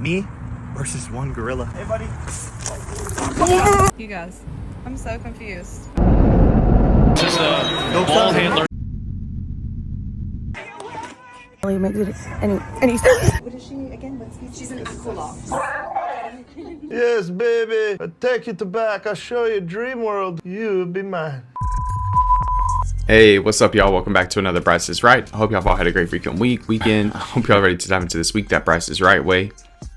Me versus one gorilla. Hey, buddy. You guys, I'm so confused. This is a ball handler. Magritte and What is she again? What species? She's an aqualot. Yes, baby. I'll take you to back. I'll show you a dream world. You'll be mine. Hey, what's up, y'all? Welcome back to another Bryce is Right. I hope y'all all had a great weekend. I hope y'all ready to dive into this week that Bryce is Right way,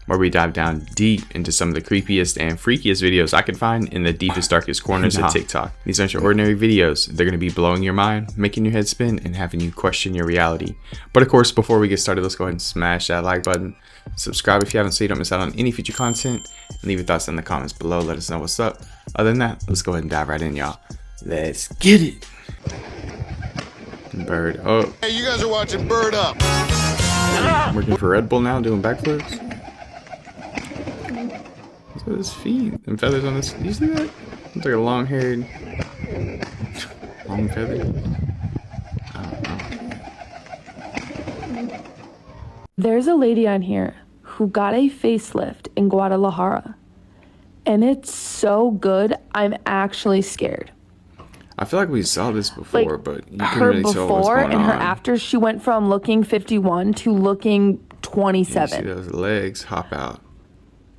where we dive down deep into some of the creepiest and freakiest videos I could find in the deepest, darkest corners of TikTok. These aren't your ordinary videos. They're going to be blowing your mind, making your head spin, and having you question your reality. But of course, before we get started, let's go ahead and smash that like button. Subscribe if you haven't so you don't miss out on any future content. And leave your thoughts in the comments below. Let us know what's up. Other than that, let's go ahead and dive right in, y'all. Let's get it. Bird up. Hey, you guys are watching Bird Up. Working for Red Bull now, doing backflips. Look at his feet and feathers on his. Do you see that? Looks like a long-haired, long feather. I don't know. There's a lady on here who got a facelift in Guadalajara, and it's so good. I'm actually scared. I feel like we saw this before, Like, but you couldn't her really tell what's before going and her on. after, she went from looking 51 to looking You 27. see those legs hop out.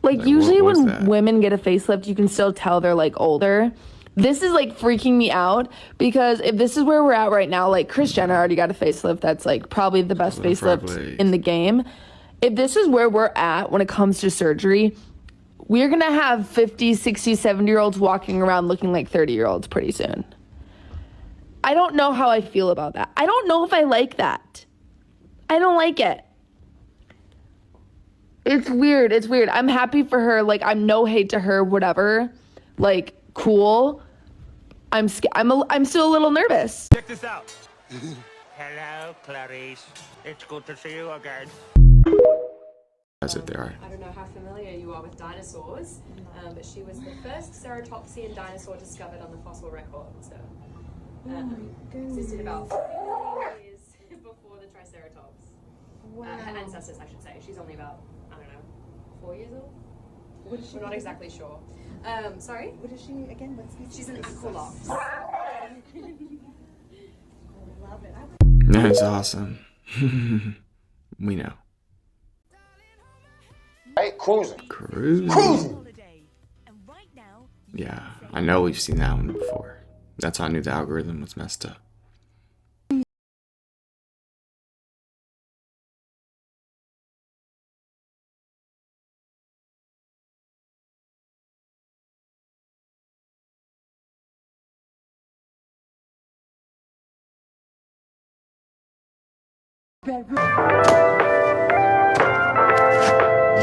Like usually what was when that? women get a facelift, you can still tell they're like older. This is like freaking me out because if this is where we're at right now, like Kris Jenner already got a facelift. That's like probably the best Those frog facelift legs. in the game. If this is where we're at when it comes to surgery, we're going to have 50, 60, 70-year-olds walking around looking like 30-year-olds pretty soon. I don't know how I feel about that. I don't know if I like that. I don't like it. It's weird. It's weird. I'm happy for her. Like, I'm no hate to her, whatever. Like, cool. I'm still a little nervous. Check this out. Hello, Clarice. It's good to see you again. As if they are. I don't know how familiar you are with dinosaurs, but she was the first ceratopsian dinosaur discovered on the fossil record. So, existed about 50 million years before the Triceratops. Wow. Her ancestors, I should say. She's only about, I don't know, 4 years old? What is she? We're not exactly sure. Sorry? What is she again? What species? She's an aqualot. I love it. That's awesome. We know. Right, cruising. Cruising. Yeah, I know we've seen that one before. That's how I knew the algorithm was messed up.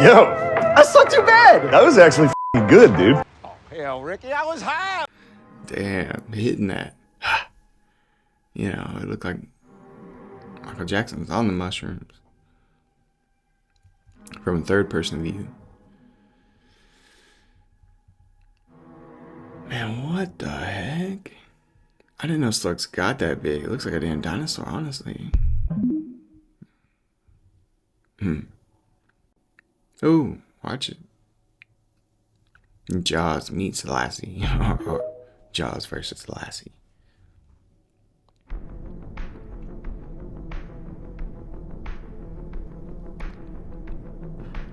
Yo, that's not too bad. That was actually f***ing good, dude. Hell, Ricky, I was high. Damn, hitting that. You know, it looked like Michael Jackson was on the mushrooms. From a third person view. Man, what the heck? I didn't know slugs got that big. It looks like a damn dinosaur, honestly. Ooh, watch it. Jaws meets Lassie. Or Jaws versus Lassie.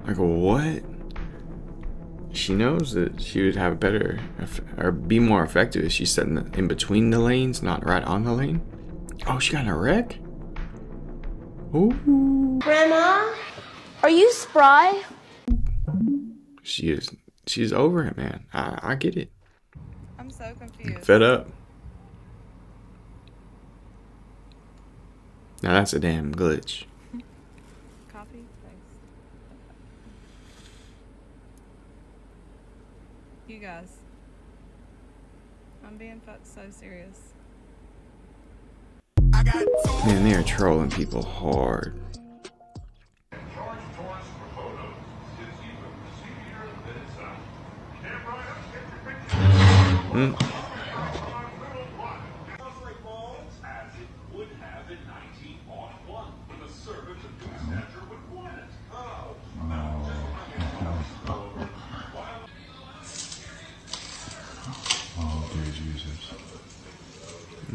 Like, what? She knows that she would have better, or be more effective if she's sitting in between the lanes, not right on the lane. Oh, she got in a wreck? Ooh. Grandma, are you spry? She's over it, man. I get it. I'm so confused. Fed up. Now that's a damn glitch. Copy, thanks. You guys, I'm being so serious. Man, they are trolling people hard.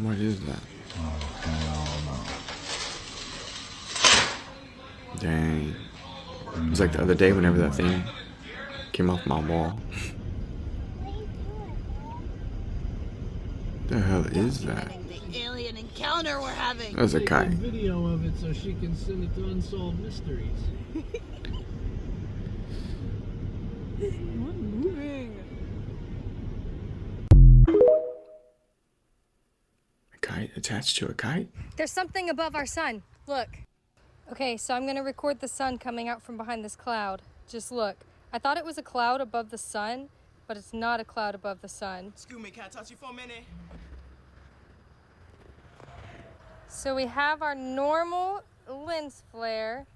What is that? Dang. It was like the other day whenever that thing came off my wall. The hell is that? The alien encounter we're having. That's a kite. Video of it so she can send it to Unsolved Mysteries. A kite attached to a kite? There's something above our sun. Look. Okay, so I'm gonna record the sun coming out from behind this cloud. Just look. I thought it was a cloud above the sun, but it's not a cloud above the sun. Excuse me, can I touch you for a minute? So we have our normal lens flare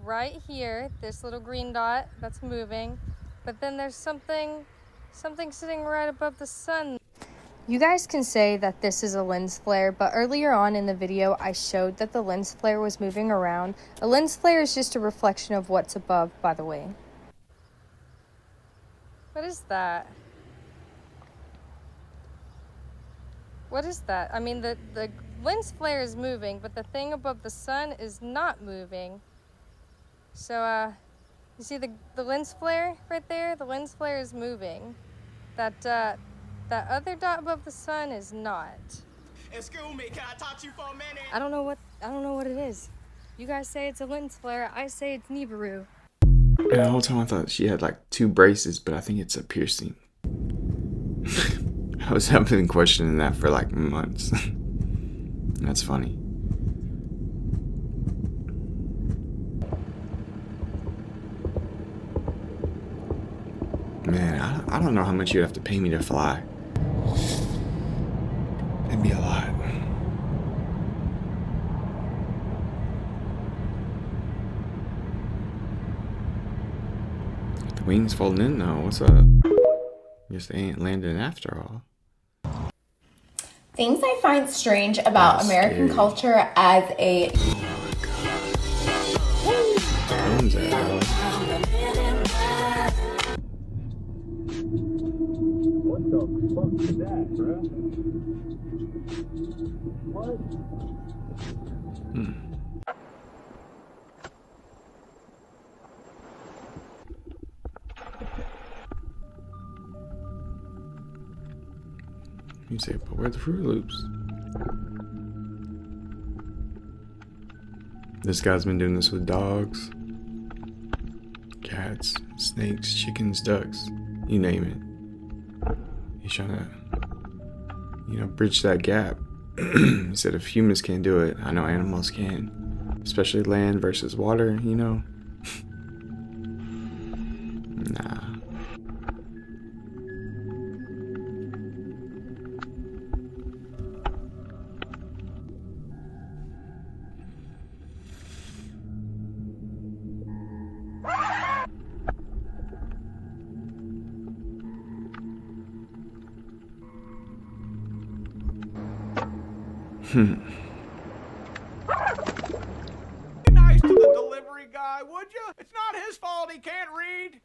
right here, this little green dot that's moving, but then there's something sitting right above the sun. You guys can say that this is a lens flare, but earlier on in the video I showed that the lens flare was moving around. A lens flare is just a reflection of what's above, by the way. What is that? What is that? I mean, the lens flare is moving, but the thing above the sun is not moving. So, you see the lens flare right there? The lens flare is moving. That other dot above the sun is not. Excuse me, can I talk to you for a minute? I don't know what it is. You guys say it's a lens flare, I say it's Nibiru. And the whole time I thought she had like 2 braces, but I think it's a piercing. I've been questioning that for like months. That's funny. Man, I don't know how much you'd have to pay me to fly. It'd be a lot. The wings folding in though, what's up? Guess they ain't landing after all. Things I find strange about American culture as a... What the fuck is that, bro? What? You say, but where are the Fruit Loops? This guy's been doing this with dogs, cats, snakes, chickens, ducks, you name it. He's trying to, bridge that gap. He said if humans can't do it, I know animals can. Especially land versus water, Nah. Be nice to the delivery guy, would you? It's not his fault he can't read.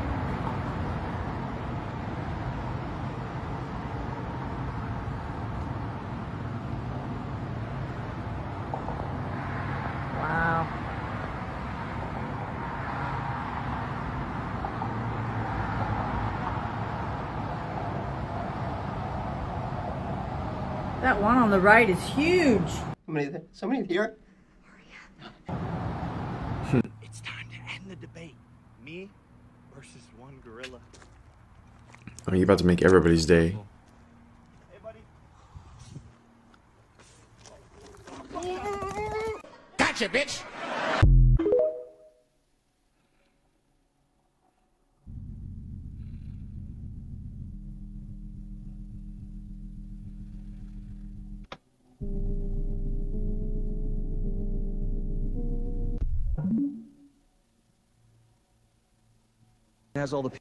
Wow. That one on the right is huge. Somebody here? It's time to end the debate. Me versus one gorilla. Oh, you're about to make everybody's day. Hey, buddy. Gotcha, bitch. Has all the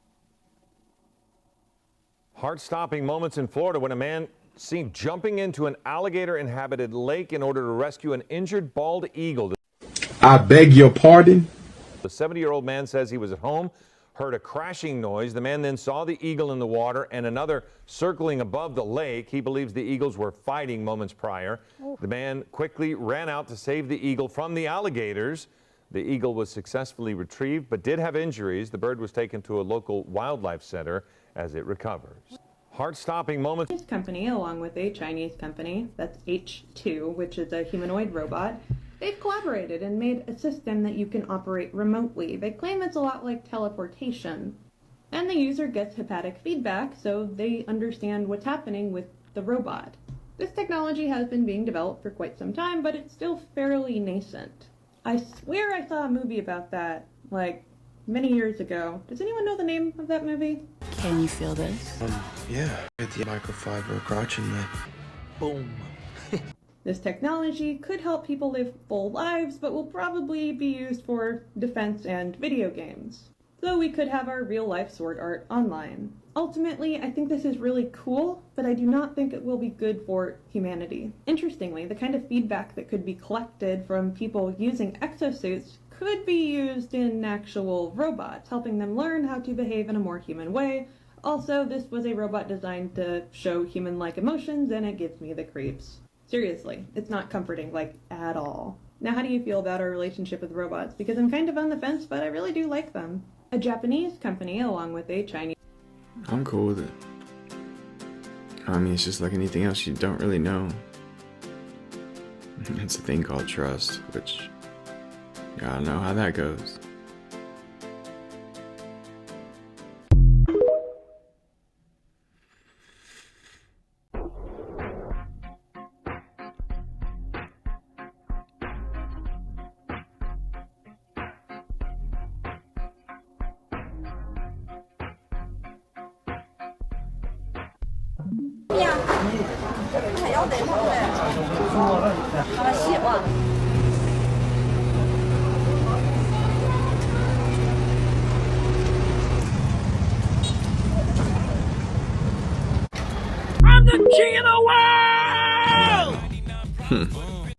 heart-stopping moments in Florida when a man seen jumping into an alligator-inhabited lake in order to rescue an injured bald eagle. I beg your pardon? The 70-year-old man says he was at home, heard a crashing noise. The man then saw the eagle in the water and another circling above the lake. He believes the eagles were fighting moments prior. The man quickly ran out to save the eagle from the alligators. The eagle was successfully retrieved but did have injuries. The bird was taken to a local wildlife center as it recovers. Heart-stopping moments. This company, along with a Chinese company, that's H2, which is a humanoid robot, they've collaborated and made a system that you can operate remotely. They claim it's a lot like teleportation. And the user gets haptic feedback so they understand what's happening with the robot. This technology has been being developed for quite some time, but it's still fairly nascent. I swear I saw a movie about that, like, many years ago. Does anyone know the name of that movie? Can you feel this? Yeah. It's the microfiber crotch in there. Boom. This technology could help people live full lives, but will probably be used for defense and video games. So we could have our real-life sword art online. Ultimately, I think this is really cool, but I do not think it will be good for humanity. Interestingly, the kind of feedback that could be collected from people using exosuits could be used in actual robots, helping them learn how to behave in a more human way. Also, this was a robot designed to show human-like emotions, and it gives me the creeps. Seriously, it's not comforting, like, at all. Now, how do you feel about our relationship with robots? Because I'm kind of on the fence, but I really do like them. A Japanese company, along with a Chinese... I'm cool with it. I mean, it's just like anything else, you don't really know. It's a thing called trust, which you gotta know how that goes. I'm the king of the world!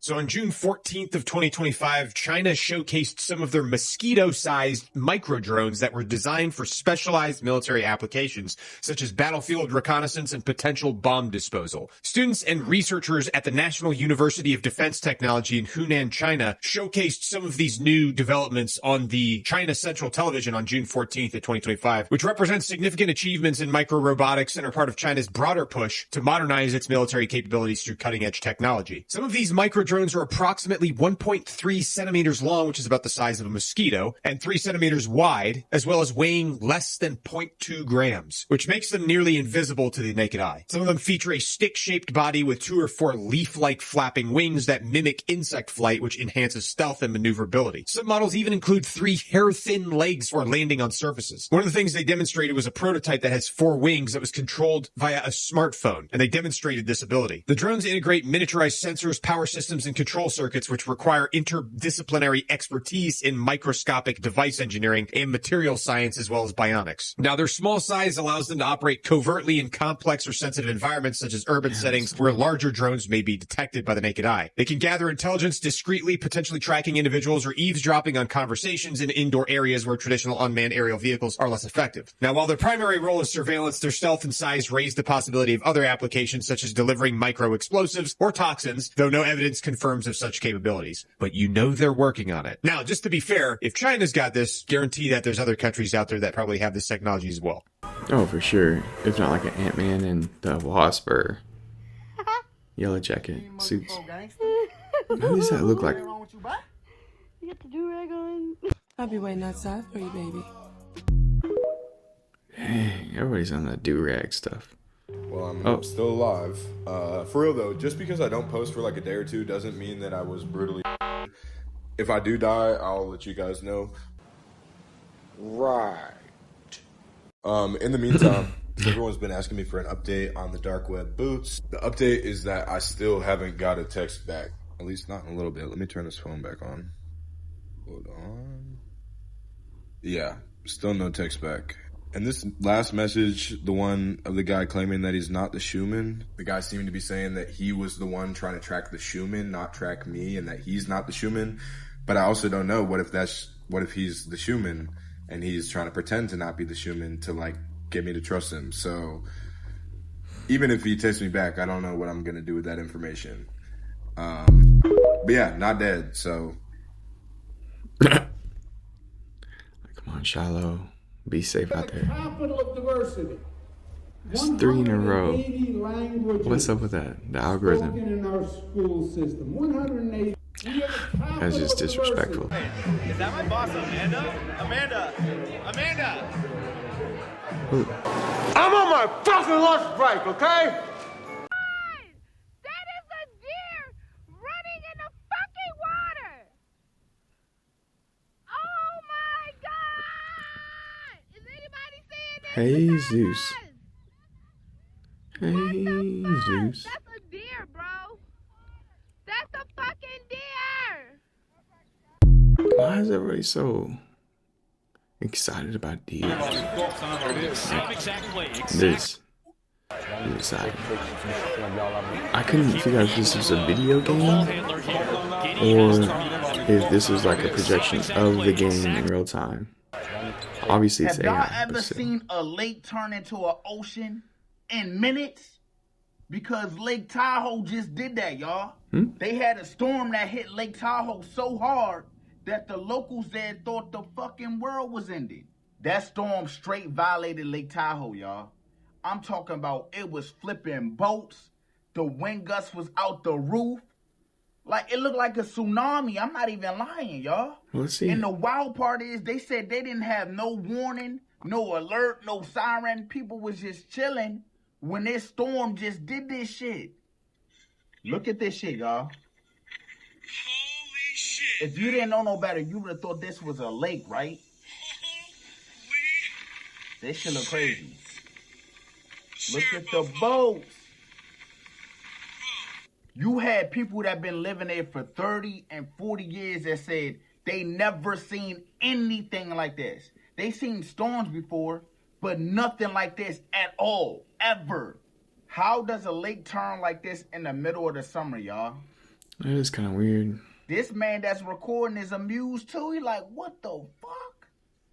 So on June 14th of 2025, China showcased some of their mosquito-sized micro-drones that were designed for specialized military applications, such as battlefield reconnaissance and potential bomb disposal. Students and researchers at the National University of Defense Technology in Hunan, China, showcased some of these new developments on the China Central Television on June 14th of 2025, which represents significant achievements in micro-robotics and are part of China's broader push to modernize its military capabilities through cutting-edge technology. Some of these micro-drones are approximately 1.3 centimeters long, which is about the size of a mosquito, and 3 centimeters wide, as well as weighing less than 0.2 grams, which makes them nearly invisible to the naked eye. Some of them feature a stick-shaped body with 2 or 4 leaf-like flapping wings that mimic insect flight, which enhances stealth and maneuverability. Some models even include 3 hair-thin legs for landing on surfaces. One of the things they demonstrated was a prototype that has 4 wings that was controlled via a smartphone, and they demonstrated this ability. The drones integrate miniaturized sensors, power systems, and control circuits, which require interdisciplinary expertise in microscopic device engineering and material science, as well as bionics. Now, their small size allows them to operate covertly in complex or sensitive environments, such as urban settings where larger drones may be detected by the naked eye. They can gather intelligence discreetly, potentially tracking individuals or eavesdropping on conversations in indoor areas where traditional unmanned aerial vehicles are less effective. Now, while their primary role is surveillance, their stealth and size raise the possibility of other applications, such as delivering micro-explosives or toxins, though no evidence confirms of such capabilities. But you know they're working on it. Now, just to be fair, if China's got this, guarantee that there's other countries out there that probably have this technology as well. Oh, for sure. If not like an Ant-Man and the Wasp or Yellow Jacket suits. What does that look like? You got the do-rag on. I'll be waiting outside for you, baby. Dang, everybody's on that do-rag stuff. Well, I'm still alive. For real though, just because I don't post for like a day or two doesn't mean that I was brutally. If I do die, I'll let you guys know. Right. In the meantime, everyone's been asking me for an update on the dark web boots. The update is that I still haven't got a text back. At least not in a little bit. Let me turn this phone back on. Hold on. Yeah, still no text back. And this last message, the one of the guy claiming that he's not the Schumann, the guy seemed to be saying that he was the one trying to track the Schumann, not track me, and that he's not the Schumann. But I also don't know. What if he's the Schumann? and he's trying to pretend to not be the Schumann to like get me to trust him. So even if he takes me back, I don't know what I'm gonna do with that information. But yeah, not dead. So come on, Shiloh, be safe out there. Capital of diversity. It's 3 in a row. 180 languages What's up with that? The algorithm. spoken in our school system. 180. That's just disrespectful. Is that my boss, Amanda? Amanda! Amanda! Ooh. I'm on my fucking lunch break, okay? Hey, Zeus. Hey, Zeus. That's a deer, bro. That's a fucking deer. Why is everybody so excited about deers? This is exciting. I couldn't figure out if this was a video game or if this was like a projection of the game in real time. Obviously, it's Have y'all AI. ever seen a lake turn into an ocean in minutes? Because Lake Tahoe just did that, y'all. They had a storm that hit Lake Tahoe so hard that the locals there thought the fucking world was ending. That storm straight violated Lake Tahoe, y'all. I'm talking about it was flipping boats. The wind gust was out the roof. Like, it looked like a tsunami. I'm not even lying, y'all. Let's see. And the wild part is they said they didn't have no warning, no alert, no siren. People was just chilling when this storm just did this shit. Look at this shit, y'all. Holy shit. If you didn't know no better, you would have thought this was a lake, right? This shit look crazy. Look at the boats. You had people that been living there for 30 and 40 years that said they never seen anything like this. They seen storms before, but nothing like this at all, ever. How does a lake turn like this in the middle of the summer, y'all? That is kind of weird. This man that's recording is amused too. He like, what the fuck?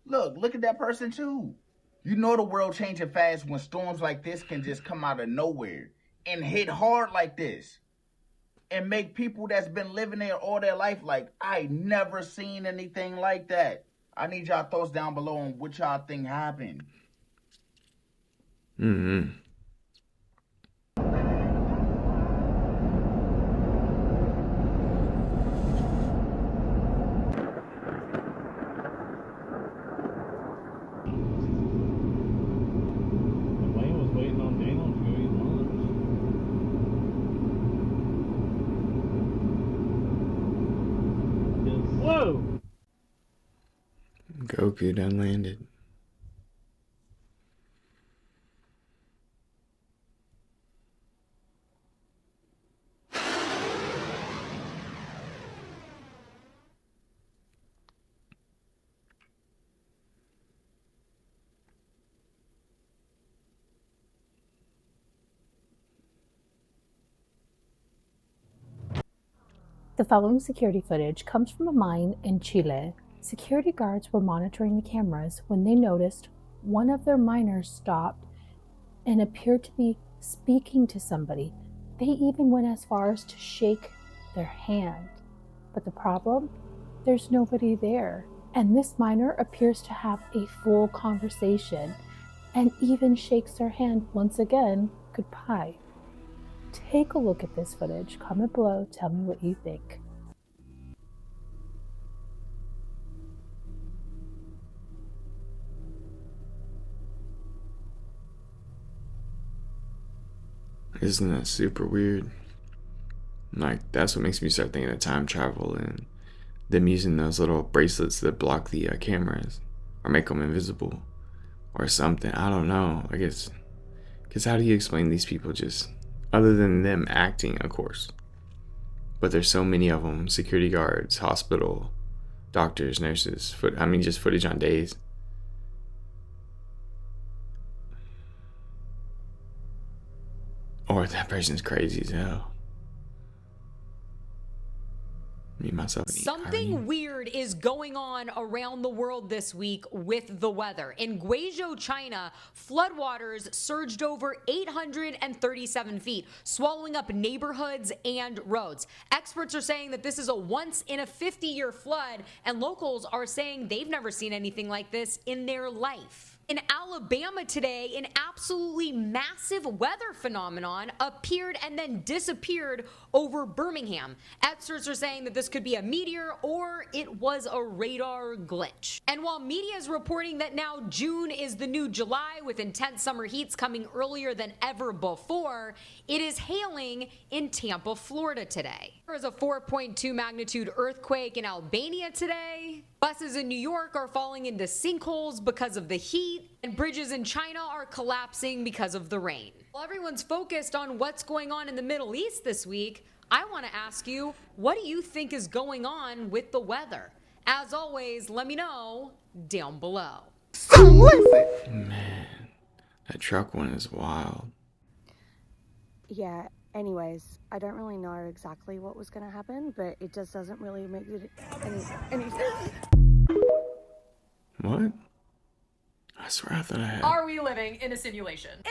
Look at that person too. You know the world changing fast when storms like this can just come out of nowhere and hit hard like this. And make people that's been living there all their life like, I never seen anything like that. I need y'all thoughts down below on what y'all think happened. Mm-hmm. Whoa! Goku done landed. The following security footage comes from a mine in Chile. Security guards were monitoring the cameras when they noticed one of their miners stopped and appeared to be speaking to somebody. They even went as far as to shake their hand. But the problem? There's nobody there. And this miner appears to have a full conversation and even shakes their hand once again, goodbye. Take a look at this footage. Comment below, tell me what you think. Isn't that super weird? Like, that's what makes me start thinking of time travel and them using those little bracelets that block the cameras or make them invisible or something. I don't know. I guess, because how do you explain these people just, other than them acting, of course? But there's so many of them, security guards, hospital, doctors, nurses, just footage on days. Or that person's crazy as hell. Me, myself, and Something weird is going on around the world this week with the weather. In Guizhou, China, floodwaters surged over 837 feet, swallowing up neighborhoods and roads. Experts are saying that this is a once-in-a-50-year flood, and locals are saying they've never seen anything like this in their life. In Alabama today, an absolutely massive weather phenomenon appeared and then disappeared over Birmingham. Experts are saying that this could be a meteor or it was a radar glitch. And while media is reporting that now June is the new July with intense summer heats coming earlier than ever before, it is hailing in Tampa, Florida today. There was a 4.2 magnitude earthquake in Albania today. Buses in New York are falling into sinkholes because of the heat, and bridges in China are collapsing because of the rain. While everyone's focused on what's going on in the Middle East this week, I want to ask you, what do you think is going on with the weather? As always, let me know down below. Man, that truck one is wild. Yeah, anyways, I don't really know exactly what was going to happen, but it just doesn't really make it any sense. What? I swear I thought I had. Are we living in a simulation? And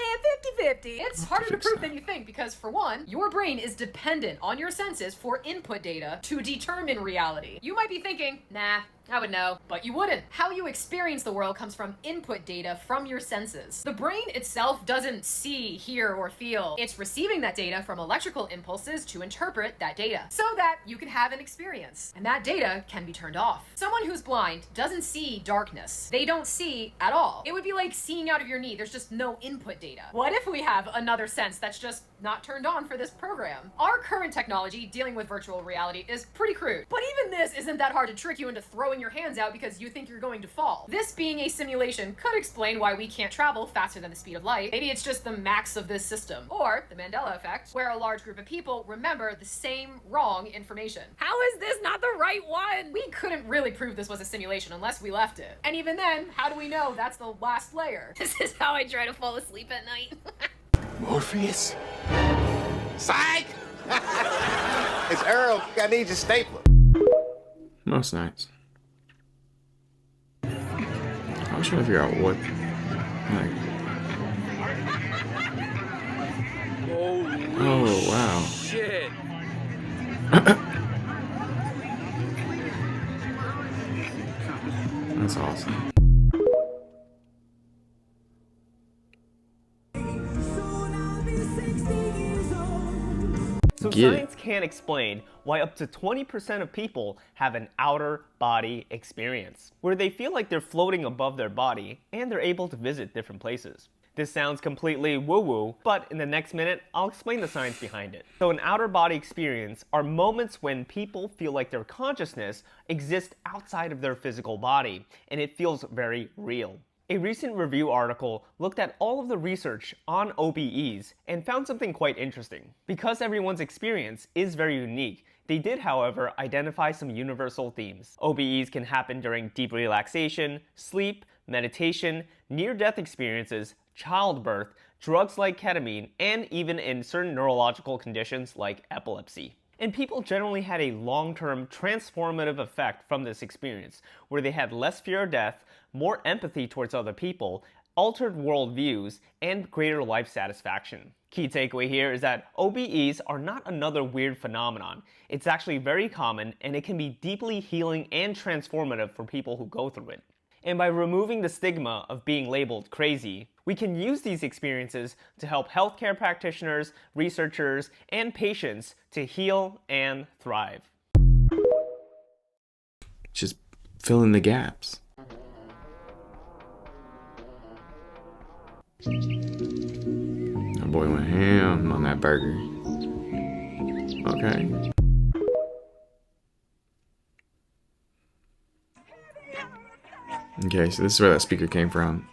50-50. It's harder to prove than you think because, for one, your brain is dependent on your senses for input data to determine reality. You might be thinking, nah, I would know, but you wouldn't. How you experience the world comes from input data from your senses. The brain itself doesn't see, hear, or feel. It's receiving that data from electrical impulses to interpret that data so that you can have an experience. And that data can be turned off. Someone who's blind doesn't see darkness. They don't see at all. It would be like seeing out of your knee. There's just no input data. What if we have another sense that's just not turned on for this program? Our current technology dealing with virtual reality is pretty crude. But even this isn't that hard to trick you into throwing your hands out because you think you're going to fall. This being a simulation could explain why we can't travel faster than the speed of light. Maybe it's just the max of this system. Or the Mandela effect, where a large group of people remember the same wrong information. How is this not the right one? We couldn't really prove this was a simulation unless we left it. And even then, how do we know that's the last layer? This is how I try to fall asleep at night. Morpheus? Psych! It's Earl. I need your stapler. Most nights. I was trying to figure out what. Like. Oh, wow. Shit. That's awesome. So science can't explain why up to 20% of people have an outer body experience, where they feel like they're floating above their body and they're able to visit different places. This sounds completely woo-woo, but in the next minute, I'll explain the science behind it. So an outer body experience are moments when people feel like their consciousness exists outside of their physical body, and it feels very real. A recent review article looked at all of the research on OBEs and found something quite interesting. Because everyone's experience is very unique, they did, however, identify some universal themes. OBEs can happen during deep relaxation, sleep, meditation, near-death experiences, childbirth, drugs like ketamine, and even in certain neurological conditions like epilepsy. And people generally had a long-term transformative effect from this experience, where they had less fear of death, more empathy towards other people, altered worldviews, and greater life satisfaction. Key takeaway here is that OBEs are not another weird phenomenon. It's actually very common, and it can be deeply healing and transformative for people who go through it. And by removing the stigma of being labeled crazy, we can use these experiences to help healthcare practitioners, researchers, and patients to heal and thrive. Just fill in the gaps. That boy went ham on that burger. Okay. Okay, so this is where that speaker came from.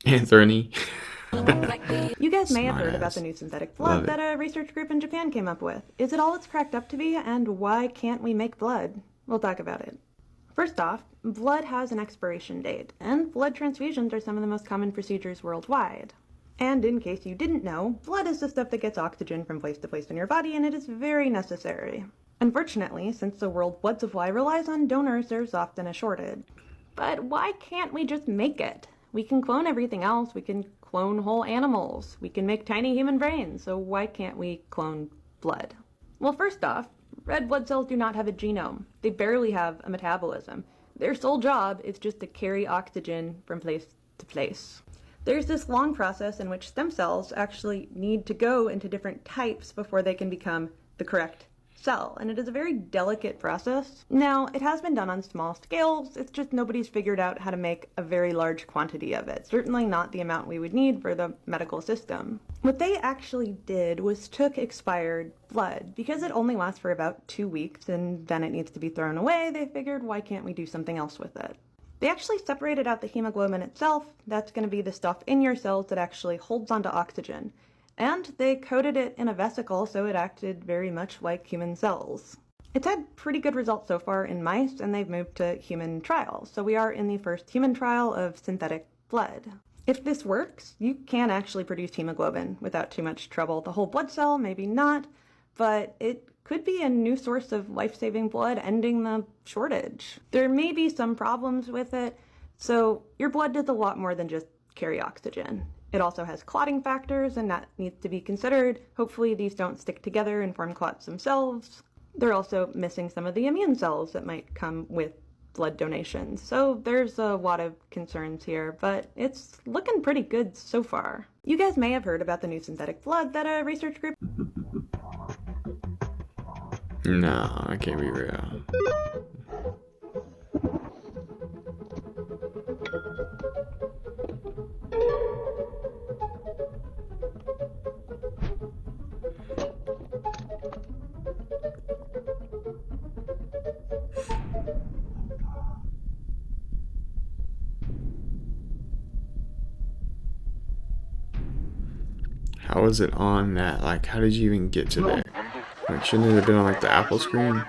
Anthony. You guys may have heard about the new synthetic blood that a research group in Japan came up with. Is it all it's cracked up to be, and why can't we make blood? We'll talk about it. First off, blood has an expiration date, and blood transfusions are some of the most common procedures worldwide. And in case you didn't know, blood is the stuff that gets oxygen from place to place in your body, and it is very necessary. Unfortunately, since the world blood supply relies on donors, there's often a shortage. But why can't we just make it? We can clone everything else. We can clone whole animals. We can make tiny human brains. So why can't we clone blood? Well, first off, red blood cells do not have a genome. They barely have a metabolism. Their sole job is just to carry oxygen from place to place. There's this long process in which stem cells actually need to go into different types before they can become the correct cell, and it is a very delicate process. Now, it has been done on small scales, it's just nobody's figured out how to make a very large quantity of it, certainly not the amount we would need for the medical system. What they actually did was took expired blood. Because it only lasts for about 2 weeks and then it needs to be thrown away, they figured, why can't we do something else with it? They actually separated out the hemoglobin itself. That's going to be the stuff in your cells that actually holds onto oxygen. And they coated it in a vesicle so it acted very much like human cells. It's had pretty good results so far in mice, and they've moved to human trials. So we are in the first human trial of synthetic blood. If this works, you can actually produce hemoglobin without too much trouble. The whole blood cell, maybe not, but it could be a new source of life-saving blood, ending the shortage. There may be some problems with it, so your blood does a lot more than just carry oxygen. It also has clotting factors, and that needs to be considered. Hopefully these don't stick together and form clots themselves. They're also missing some of the immune cells that might come with blood donations. So there's a lot of concerns here, but it's looking pretty good so far. You guys may have heard about the new synthetic blood that a research group... No, I can't be real. How was it on that? Like, how did you even get to there? Like, shouldn't it have been on, like, the Apple screen?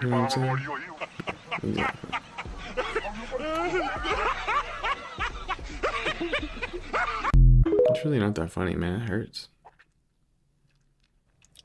You know what I'm saying? Exactly. It's really not that funny, man. It hurts.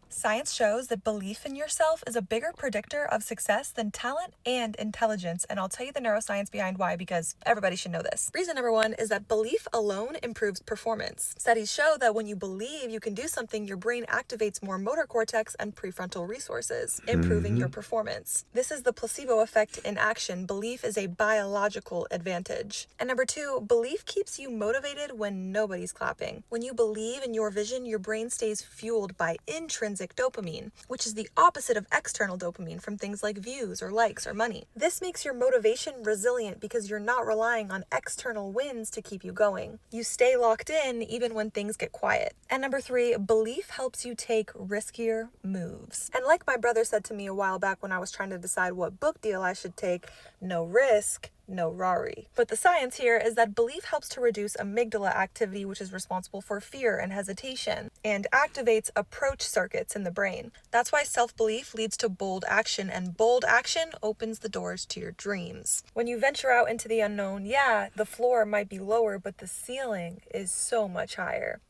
Science shows that belief in yourself is a bigger predictor of success than talent and intelligence, and I'll tell you the neuroscience behind why, because everybody should know this. Reason number one is that belief alone improves performance. Studies show that when you believe you can do something, your brain activates more motor cortex and prefrontal resources, improving your performance. This is the placebo effect in action. Belief is a biological advantage. And number two, belief keeps you motivated when nobody's clapping. When you believe in your vision, your brain stays fueled by intrinsic dopamine, which is the opposite of external dopamine from things like views or likes or money. This makes your motivation resilient because you're not relying on external wins to keep you going. You stay locked in even when things get quiet. And number three, belief helps you take riskier moves. And like my brother said to me a while back when I was trying to decide what book deal I should take, no risk, no Rari. But the science here is that belief helps to reduce amygdala activity, which is responsible for fear and hesitation, and activates approach circuits in the brain. That's why self-belief leads to bold action, and bold action opens the doors to your dreams. When you venture out into the unknown, yeah, the floor might be lower, but the ceiling is so much higher.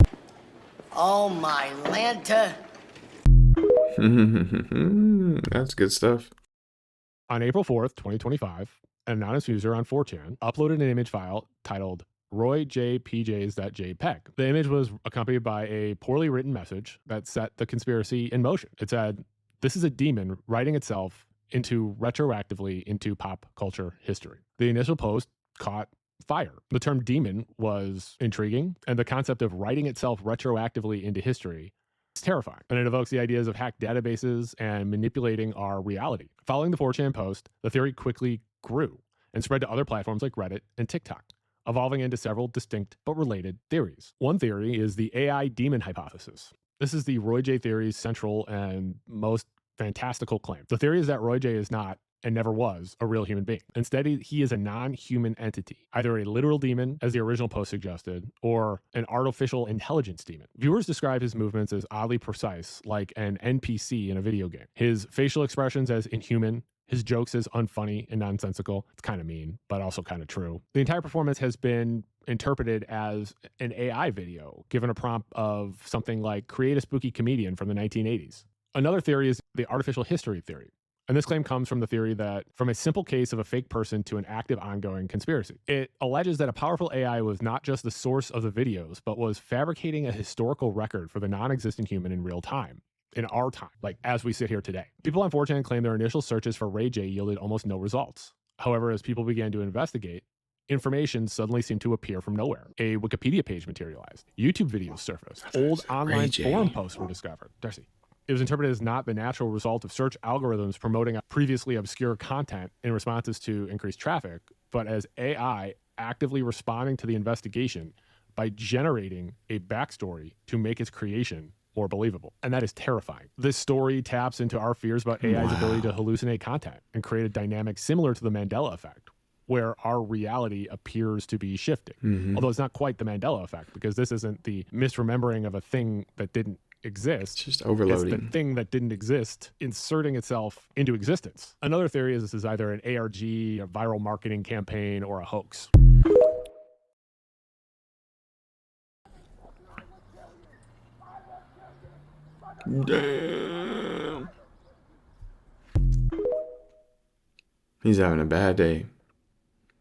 Oh my Lanta. That's good stuff. On April 4th, 2025, an anonymous user on 4chan uploaded an image file titled RoyJPJs.jpg. The image was accompanied by a poorly written message that set the conspiracy in motion. It said, "This is a demon writing itself retroactively into pop culture history." The initial post caught fire. The term demon was intriguing, and the concept of writing itself retroactively into history is terrifying, and it evokes the ideas of hacked databases and manipulating our reality. Following the 4chan post, the theory quickly grew and spread to other platforms like Reddit and TikTok, evolving into several distinct but related theories. One theory is the AI demon hypothesis. This is the Roy J theory's central and most fantastical claim. The theory is that Roy J is not and never was a real human being. Instead, he is a non-human entity, either a literal demon, as the original post suggested, or an artificial intelligence demon. Viewers describe his movements as oddly precise, like an NPC in a video game. His facial expressions as inhuman, His jokes is unfunny and nonsensical. It's kind of mean, but also kind of true. The entire performance has been interpreted as an AI video, given a prompt of something like create a spooky comedian from the 1980s. Another theory is the artificial history theory. And this claim comes from the theory that from a simple case of a fake person to an active ongoing conspiracy. It alleges that a powerful AI was not just the source of the videos, but was fabricating a historical record for the non-existent human in real time. In our time, like as we sit here today. People unfortunately claim their initial searches for Ray J yielded almost no results. However, as people began to investigate, information suddenly seemed to appear from nowhere. A Wikipedia page materialized. YouTube videos surfaced. Old online forum posts were discovered. Darcy. It was interpreted as not the natural result of search algorithms promoting previously obscure content in responses to increased traffic, but as AI actively responding to the investigation by generating a backstory to make its creation more believable. And that is terrifying. This story taps into our fears about AI's ability to hallucinate content and create a dynamic similar to the Mandela effect, where our reality appears to be shifting. Although it's not quite the Mandela effect, because this isn't the misremembering of a thing that didn't exist. It's just overloading. It's the thing that didn't exist inserting itself into existence. Another theory is this is either an ARG, a viral marketing campaign, or a hoax. Damn. He's having a bad day.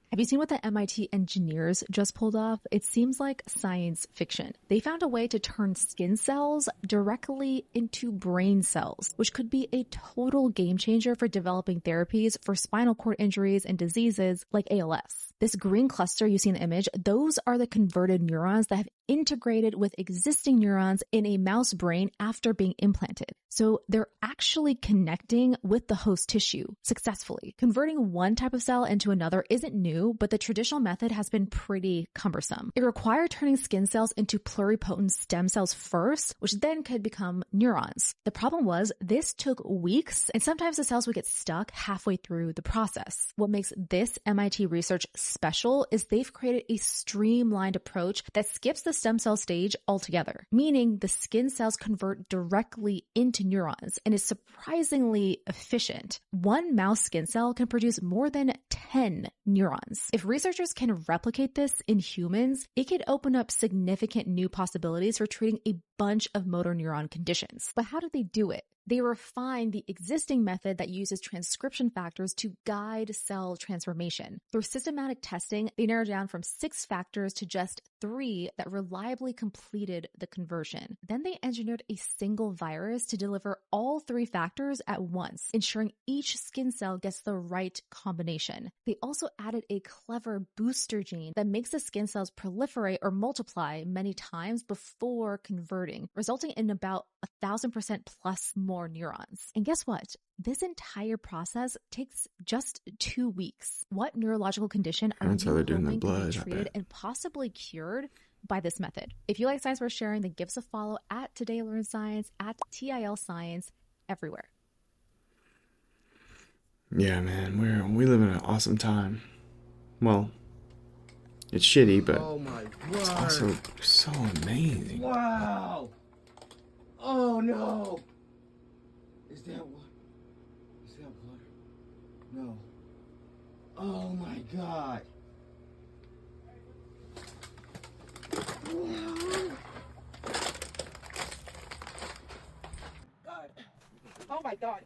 Have you seen what the MIT engineers just pulled off? It seems like science fiction. They found a way to turn skin cells directly into brain cells, which could be a total game changer for developing therapies for spinal cord injuries and diseases like ALS. This green cluster you see in the image, those are the converted neurons that have integrated with existing neurons in a mouse brain after being implanted. So they're actually connecting with the host tissue successfully. Converting one type of cell into another isn't new, but the traditional method has been pretty cumbersome. It required turning skin cells into pluripotent stem cells first, which then could become neurons. The problem was this took weeks, and sometimes the cells would get stuck halfway through the process. What makes this MIT research special is they've created a streamlined approach that skips the stem cell stage altogether, meaning the skin cells convert directly into neurons and is surprisingly efficient. One mouse skin cell can produce more than 10 neurons. If researchers can replicate this in humans, it could open up significant new possibilities for treating a bunch of motor neuron conditions. But how do they do it? They refine the existing method that uses transcription factors to guide cell transformation. Through systematic testing, they narrowed down from 6 factors to just 3 that reliably completed the conversion. Then they engineered a single virus to deliver all 3 factors at once, ensuring each skin cell gets the right combination. They also added a clever booster gene that makes the skin cells proliferate or multiply many times before converting, resulting in about 1,000% plus more neurons. And guess what? This entire process takes just 2 weeks. What neurological condition are you hoping to be treated and possibly cured by this method? If you like Science Worth Sharing, then give us a follow at Today Learn Science, at TIL Science, everywhere. Yeah, man, we live in an awesome time. Well, it's shitty, but it's also so amazing. Wow. Oh no. Is that what? Is that water? No. Oh my God. God. Oh my God.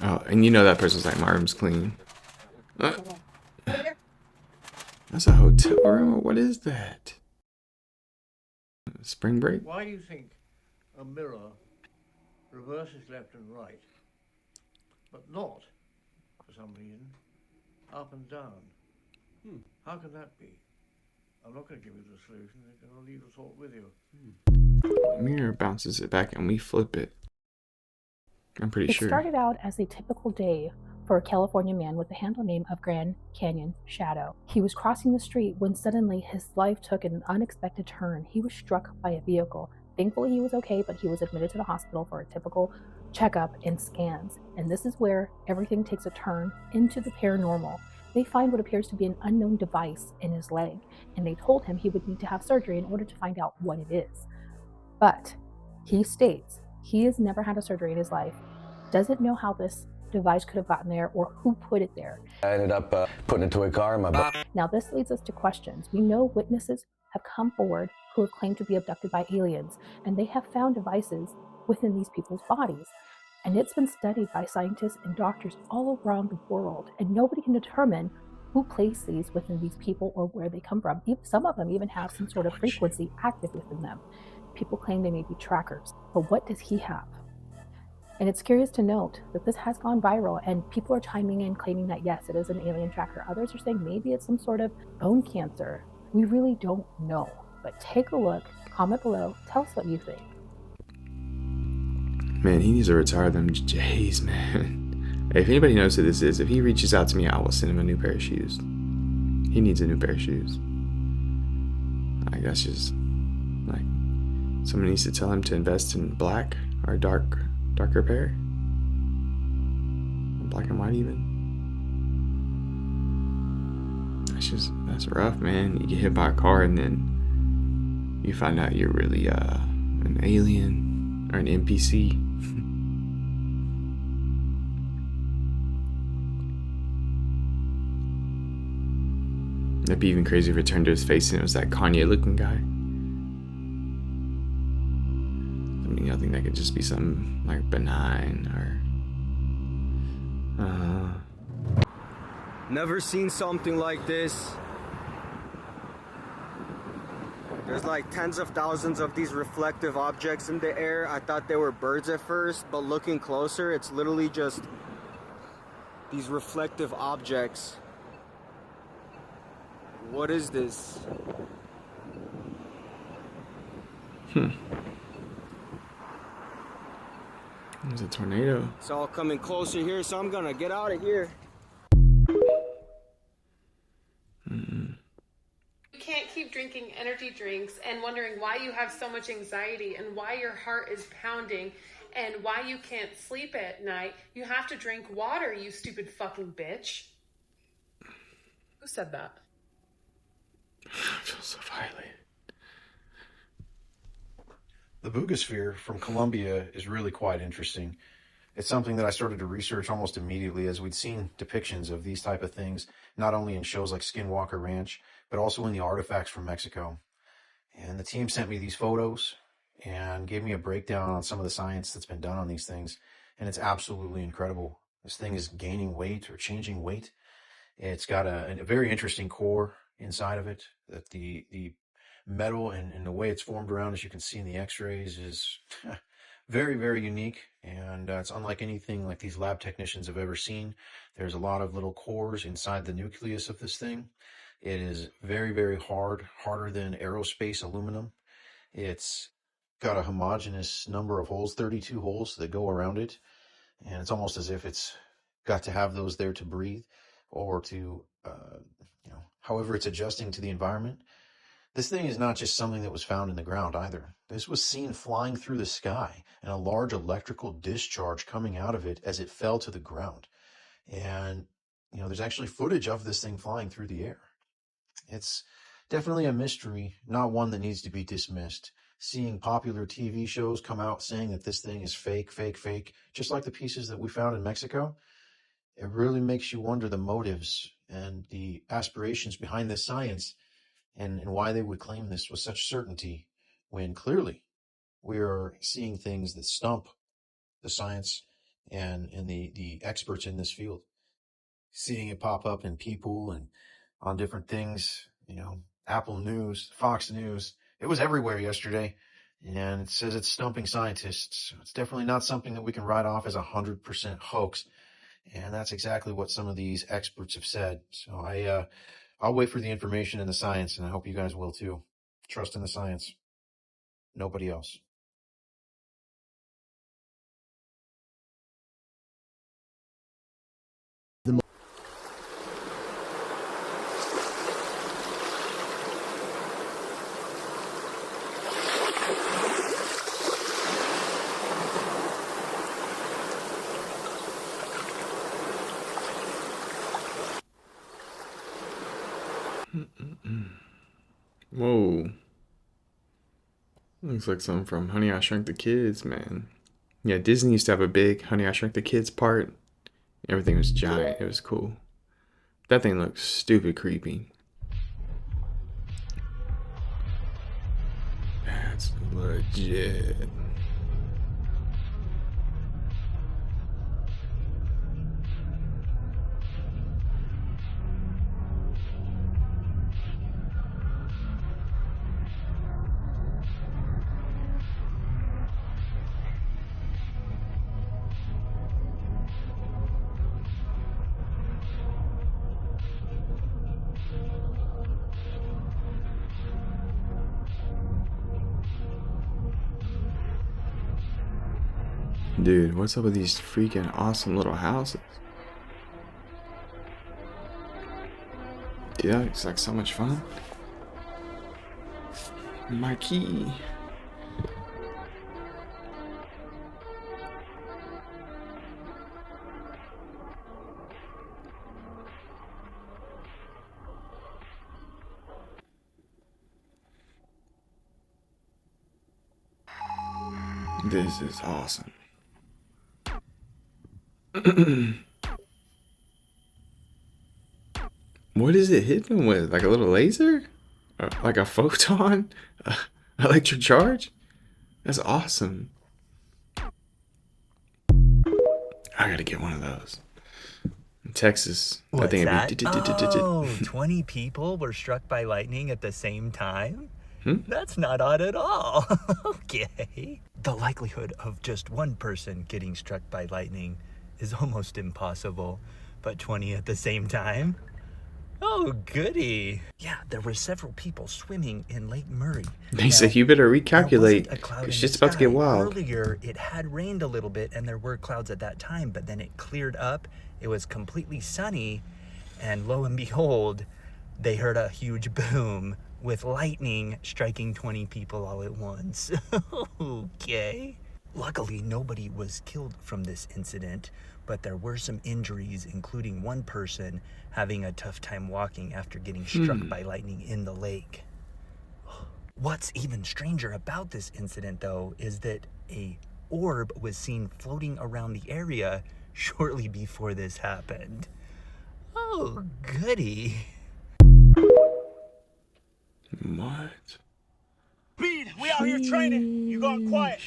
Oh, and you know that person's like, my room's clean. That's a hotel room, or what is that? Spring break? Why do you think a mirror reverses left and right, but not, for some reason, up and down? How can that be? I'm not going to give you the solution. I'm going to leave the thought with you. The mirror bounces it back and we flip it. I'm pretty sure. It started out as a typical day for a California man with the handle name of Grand Canyon Shadow. He was crossing the street when suddenly his life took an unexpected turn. He was struck by a vehicle. Thankfully, he was okay, but he was admitted to the hospital for a typical checkup and scans. And this is where everything takes a turn into the paranormal. They find what appears to be an unknown device in his leg, and they told him he would need to have surgery in order to find out what it is. But he states he has never had a surgery in his life, doesn't know how this device could have gotten there or who put it there. I ended up putting it to a car in my butt. Now, this leads us to questions. We know witnesses have come forward who have claimed to be abducted by aliens, and they have found devices within these people's bodies. And it's been studied by scientists and doctors all around the world, and nobody can determine who placed these within these people or where they come from. Some of them even have some sort of frequency active within them. People claim they may be trackers, but what does he have? And it's curious to note that this has gone viral, and people are chiming in claiming that yes, it is an alien tracker. Others are saying maybe it's some sort of bone cancer. We really don't know, but take a look, comment below, tell us what you think. Man, he needs to retire them J's, man. If anybody knows who this is, if he reaches out to me, I will send him a new pair of shoes. He needs a new pair of shoes. Like, that's just, like, someone needs to tell him to invest in black or darker pair. Black and white even. That's rough, man. You get hit by a car and then you find out you're really an alien or an NPC. It'd be even crazy if it turned to his face and it was that Kanye looking guy. I mean, I think that could just be something like benign or Never seen something like this. There's like tens of thousands of these reflective objects in the air. I thought they were birds at first, but looking closer, it's literally just these reflective objects. What is this? There's a tornado. It's all coming closer here, so I'm gonna get out of here. You can't keep drinking energy drinks and wondering why you have so much anxiety and why your heart is pounding and why you can't sleep at night. You have to drink water, you stupid fucking bitch. Who said that? I feel so violated. The Boogosphere from Colombia is really quite interesting. It's something that I started to research almost immediately as we'd seen depictions of these type of things, not only in shows like Skinwalker Ranch, but also in the artifacts from Mexico. And the team sent me these photos and gave me a breakdown on some of the science that's been done on these things. And it's absolutely incredible. This thing is gaining weight or changing weight. It's got a very interesting core inside of it, that the metal and the way it's formed around, as you can see in the x-rays, is very, very unique. And it's unlike anything like these lab technicians have ever seen. There's a lot of little cores inside the nucleus of this thing. It is very, very hard, harder than aerospace aluminum. It's got a homogeneous number of holes, 32 holes that go around it. And it's almost as if it's got to have those there to breathe or to, however it's adjusting to the environment. This thing is not just something that was found in the ground either. This was seen flying through the sky and a large electrical discharge coming out of it as it fell to the ground. And, there's actually footage of this thing flying through the air. It's definitely a mystery, not one that needs to be dismissed. Seeing popular TV shows come out saying that this thing is fake, just like the pieces that we found in Mexico, it really makes you wonder the motives and the aspirations behind this science and why they would claim this with such certainty when clearly we are seeing things that stump the science and the experts in this field. Seeing it pop up in People and on different things, Apple News, Fox News, it was everywhere yesterday. And it says it's stumping scientists. So it's definitely not something that we can write off as 100% hoax. And that's exactly what some of these experts have said. So I'll wait for the information and the science, and I hope you guys will too. Trust in the science. Nobody else. Whoa. Looks like something from Honey, I Shrunk the Kids, man. Yeah, Disney used to have a big Honey, I Shrunk the Kids part Everything was giant. It was cool. That thing looks stupid creepy. That's legit. Dude, what's up with these freaking awesome little houses? Yeah, it's like so much fun. My key. This is awesome. What is it hitting with? Like a little laser? Like a photon? Electric charge? That's awesome. I gotta get one of those. In Texas, I think it'd be... Oh, 20 people were struck by lightning at the same time? That's not odd at all. Okay. The likelihood of just one person getting struck by lightning is almost impossible, but 20 at the same time? Oh, goody. Yeah, there were several people swimming in Lake Murray. They said you better recalculate. It's just about to get wild. Earlier, it had rained a little bit, and there were clouds at that time, but then it cleared up. It was completely sunny, and lo and behold, they heard a huge boom with lightning striking 20 people all at once. Okay. Luckily, nobody was killed from this incident, but there were some injuries, including one person having a tough time walking after getting struck by lightning in the lake. What's even stranger about this incident, though, is that a orb was seen floating around the area shortly before this happened. Oh, goody. What? Speed, we out here training. You gone quiet.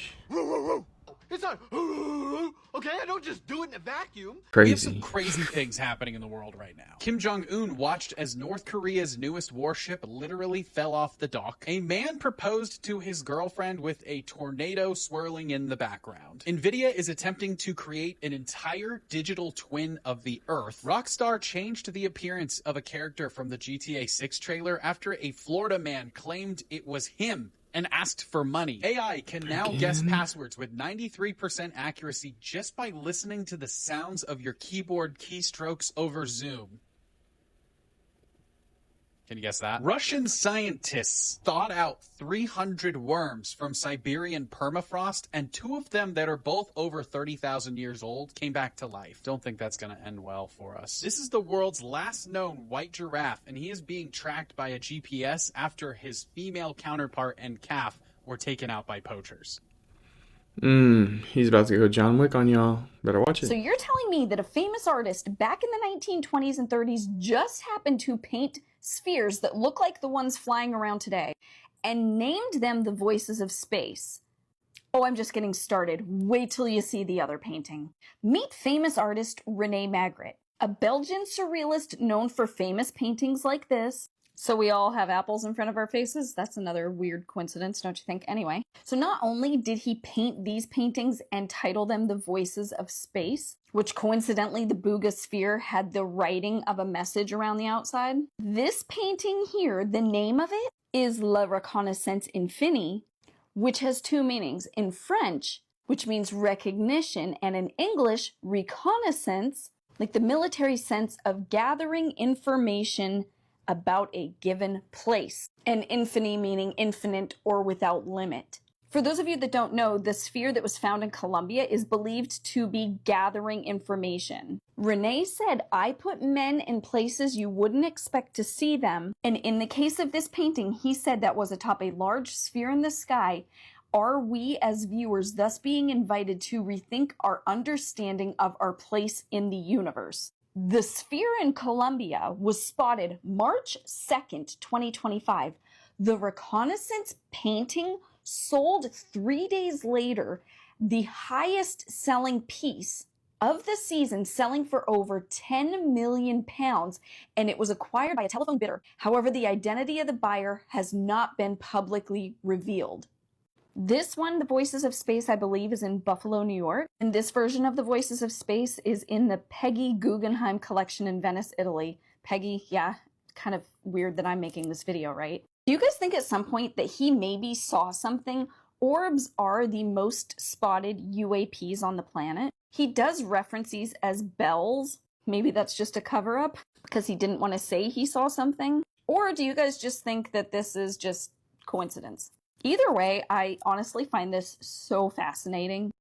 It's not. Okay, I don't just do it in a vacuum. We have some crazy things happening in the world right now. Kim Jong-un watched as North Korea's newest warship literally fell off the dock. A man proposed to his girlfriend with a tornado swirling in the background. Nvidia is attempting to create an entire digital twin of the Earth. Rockstar changed the appearance of a character from the GTA 6 trailer after a Florida man claimed it was him and asked for money. AI can now guess passwords with 93% accuracy just by listening to the sounds of your keyboard keystrokes over Zoom. Can you guess that? Russian scientists thawed out 300 worms from Siberian permafrost, and 2 of them that are both over 30,000 years old came back to life. Don't think that's going to end well for us. This is the world's last known white giraffe, and he is being tracked by a GPS after his female counterpart and calf were taken out by poachers. He's about to go John Wick on y'all. Better watch it. So you're telling me that a famous artist back in the 1920s and 30s just happened to paint spheres that look like the ones flying around today and named them the voices of space? Oh, I'm just getting started. Wait till you see the other painting. Meet famous artist Rene Magritte, a Belgian surrealist known for famous paintings like this. So we all have apples in front of our faces? That's another weird coincidence, don't you think? Anyway, so not only did he paint these paintings and title them The Voices of Space, which coincidentally the Booga sphere had the writing of a message around the outside. This painting here, the name of it is La Reconnaissance Infinie, which has 2 meanings. In French, which means recognition, and in English, reconnaissance, like the military sense of gathering information about a given place, and infinity meaning infinite or without limit. For those of you that don't know, the sphere that was found in Colombia is believed to be gathering information. Rene said, I put men in places you wouldn't expect to see them, and in the case of this painting, he said that was atop a large sphere in the sky, are we as viewers thus being invited to rethink our understanding of our place in the universe? The sphere in Colombia was spotted March 2nd, 2025. The reconnaissance painting sold 3 days later, the highest selling piece of the season, selling for over 10 million pounds, and it was acquired by a telephone bidder. However, the identity of the buyer has not been publicly revealed. This one, The Voices of Space, I believe, is in Buffalo, New York. And this version of The Voices of Space is in the Peggy Guggenheim collection in Venice, Italy. Peggy, yeah, kind of weird that I'm making this video, right? Do you guys think at some point that he maybe saw something? Orbs are the most spotted UAPs on the planet. He does reference these as bells. Maybe that's just a cover-up because he didn't want to say he saw something. Or do you guys just think that this is just coincidence? Either way, I honestly find this so fascinating.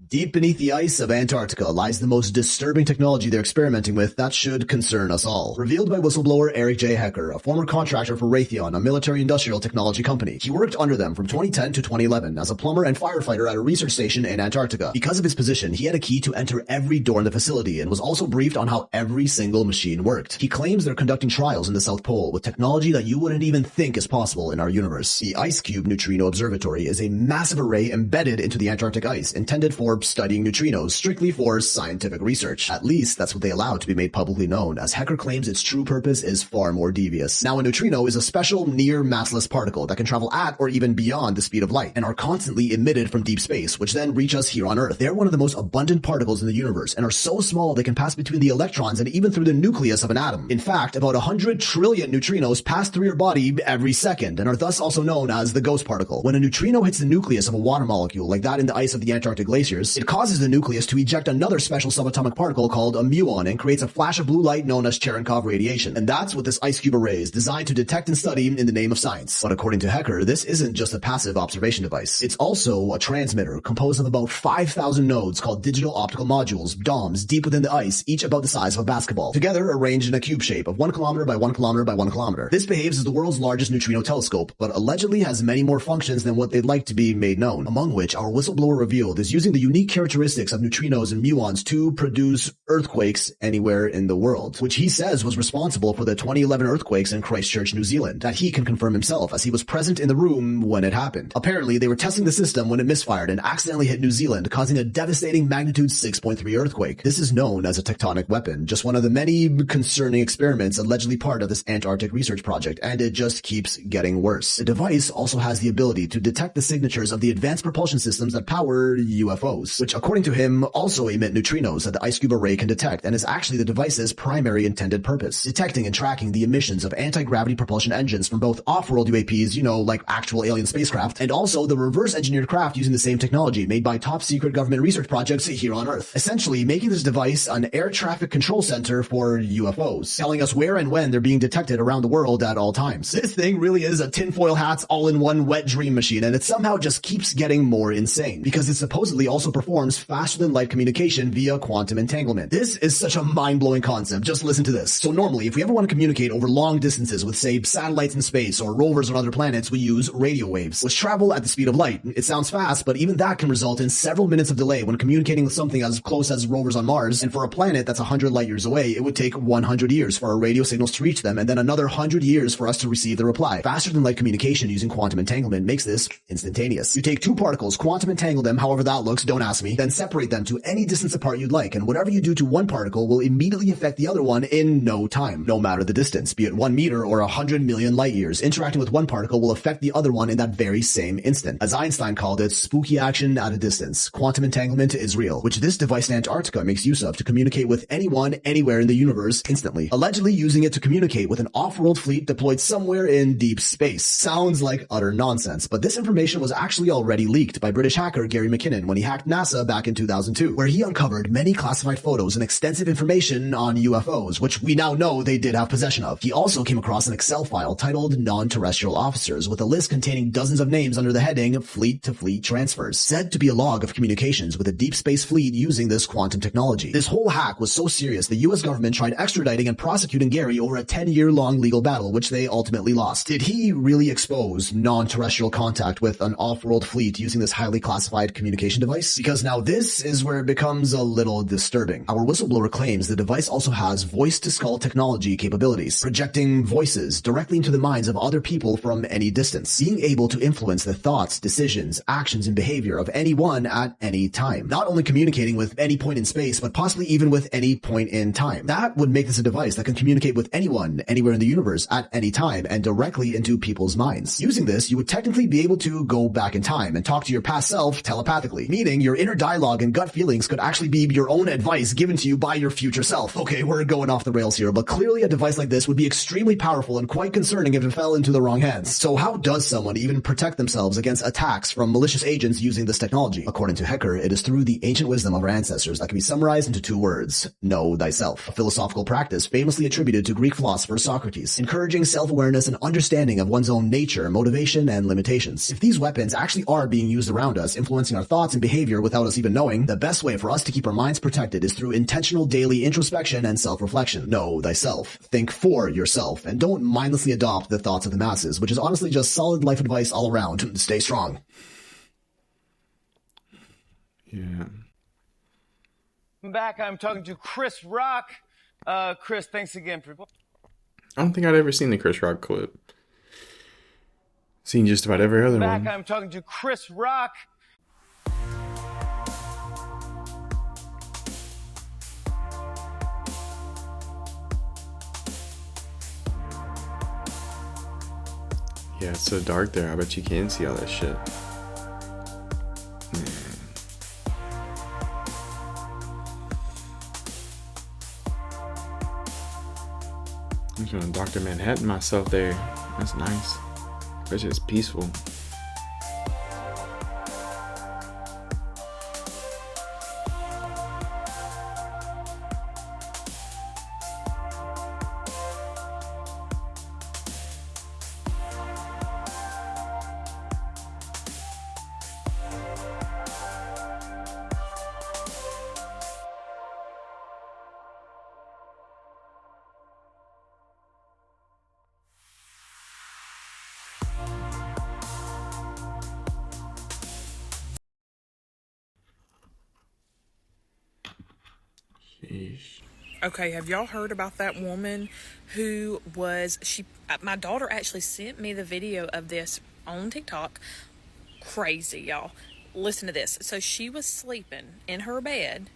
Deep beneath the ice of Antarctica lies the most disturbing technology they're experimenting with that should concern us all. Revealed by whistleblower Eric J. Hecker, a former contractor for Raytheon, a military-industrial technology company. He worked under them from 2010 to 2011 as a plumber and firefighter at a research station in Antarctica. Because of his position, he had a key to enter every door in the facility and was also briefed on how every single machine worked. He claims they're conducting trials in the South Pole with technology that you wouldn't even think is possible in our universe. The Ice Cube Neutrino Observatory is a massive array embedded into the Antarctic ice, intended for studying neutrinos strictly for scientific research. At least that's what they allow to be made publicly known, as Hecker claims its true purpose is far more devious. Now, a neutrino is a special near massless particle that can travel at or even beyond the speed of light and are constantly emitted from deep space, which then reach us here on Earth. They're one of the most abundant particles in the universe and are so small they can pass between the electrons and even through the nucleus of an atom. In fact, about 100 trillion neutrinos pass through your body every second and are thus also known as the ghost particle. When a neutrino hits the nucleus of a water molecule like that in the ice of the Antarctic glaciers, it causes the nucleus to eject another special subatomic particle called a muon and creates a flash of blue light known as Cherenkov radiation. And that's what this ice cube array is designed to detect and study in the name of science. But according to Hecker, this isn't just a passive observation device. It's also a transmitter composed of about 5,000 nodes called digital optical modules, DOMs, deep within the ice, each about the size of a basketball, together arranged in a cube shape of 1 kilometer by 1 kilometer by 1 kilometer. This behaves as the world's largest neutrino telescope, but allegedly has many more functions than what they'd like to be made known, among which our whistleblower revealed is using the unique characteristics of neutrinos and muons to produce earthquakes anywhere in the world, which he says was responsible for the 2011 earthquakes in Christchurch, New Zealand, that he can confirm himself as he was present in the room when it happened. Apparently, they were testing the system when it misfired and accidentally hit New Zealand, causing a devastating magnitude 6.3 earthquake. This is known as a tectonic weapon, just one of the many concerning experiments allegedly part of this Antarctic research project, and it just keeps getting worse. The device also has the ability to detect the signatures of the advanced propulsion systems that power UFOs, which according to him also emit neutrinos that the ice cube array can detect, and is actually the device's primary intended purpose, detecting and tracking the emissions of anti-gravity propulsion engines from both off-world UAPs, you know, like actual alien spacecraft, and also the reverse-engineered craft using the same technology made by top-secret government research projects here on Earth, essentially making this device an air traffic control center for UFOs, telling us where and when they're being detected around the world at all times. This thing really is a tinfoil hat's all-in-one wet dream machine, and it somehow just keeps getting more insane, because it supposedly also performs faster-than-light communication via quantum entanglement. This is such a mind-blowing concept. Just listen to this. So normally, if we ever want to communicate over long distances with, say, satellites in space or rovers on other planets, we use radio waves, which travel at the speed of light. It sounds fast, but even that can result in several minutes of delay when communicating with something as close as rovers on Mars. And for a planet that's 100 light years away, it would take 100 years for our radio signals to reach them, and then another 100 years for us to receive the reply. Faster-than-light communication using quantum entanglement makes this instantaneous. You take two particles, quantum entangle them, however that looks, don't ask me, then separate them to any distance apart you'd like, and whatever you do to one particle will immediately affect the other one in no time, no matter the distance, be it 1 meter or 100 million light years. Interacting with one particle will affect the other one in that very same instant. As Einstein called it, spooky action at a distance. Quantum entanglement is real, which this device in Antarctica makes use of to communicate with anyone, anywhere in the universe instantly, allegedly using it to communicate with an off-world fleet deployed somewhere in deep space. Sounds like utter nonsense, but this information was actually already leaked by British hacker Gary McKinnon when he hacked NASA back in 2002, where he uncovered many classified photos and extensive information on UFOs, which we now know they did have possession of. He also came across an Excel file titled Non-Terrestrial Officers with a list containing dozens of names under the heading Fleet-to-Fleet Transfers, said to be a log of communications with a deep space fleet using this quantum technology. This whole hack was so serious the US government tried extraditing and prosecuting Gary over a 10-year-long legal battle, which they ultimately lost. Did he really expose non-terrestrial contact with an off-world fleet using this highly classified communication device? Because now this is where it becomes a little disturbing. Our whistleblower claims the device also has voice-to-skull technology capabilities, projecting voices directly into the minds of other people from any distance, being able to influence the thoughts, decisions, actions, and behavior of anyone at any time. Not only communicating with any point in space, but possibly even with any point in time. That would make this a device that can communicate with anyone, anywhere in the universe at any time, and directly into people's minds. Using this, you would technically be able to go back in time and talk to your past self telepathically, meaning your inner dialogue and gut feelings could actually be your own advice given to you by your future self. Okay, we're going off the rails here, but clearly a device like this would be extremely powerful and quite concerning if it fell into the wrong hands. So how does someone even protect themselves against attacks from malicious agents using this technology? According to Hecker, it is through the ancient wisdom of our ancestors that can be summarized into two words: know thyself, a philosophical practice famously attributed to Greek philosopher Socrates, encouraging self-awareness and understanding of one's own nature, motivation, and limitations. If these weapons actually are being used around us, influencing our thoughts and behavior without us even knowing, the best way for us to keep our minds protected is through intentional daily introspection and self-reflection. Know thyself. Think for yourself, and don't mindlessly adopt the thoughts of the masses, which is honestly just solid life advice all around. Stay strong. Yeah. I'm back. I'm talking to Chris Rock. Chris, thanks again for... I don't think I'd ever seen the Chris Rock clip. Seen just about every other one. I'm talking to Chris Rock. Yeah, it's so dark there. I bet you can see all that shit. Man. I'm just gonna Dr. Manhattan myself there. That's nice. Bet you it's peaceful. Okay, have y'all heard about that woman who was, my daughter actually sent me the video of this on TikTok. Crazy, y'all. Listen to this. So she was sleeping in her bed,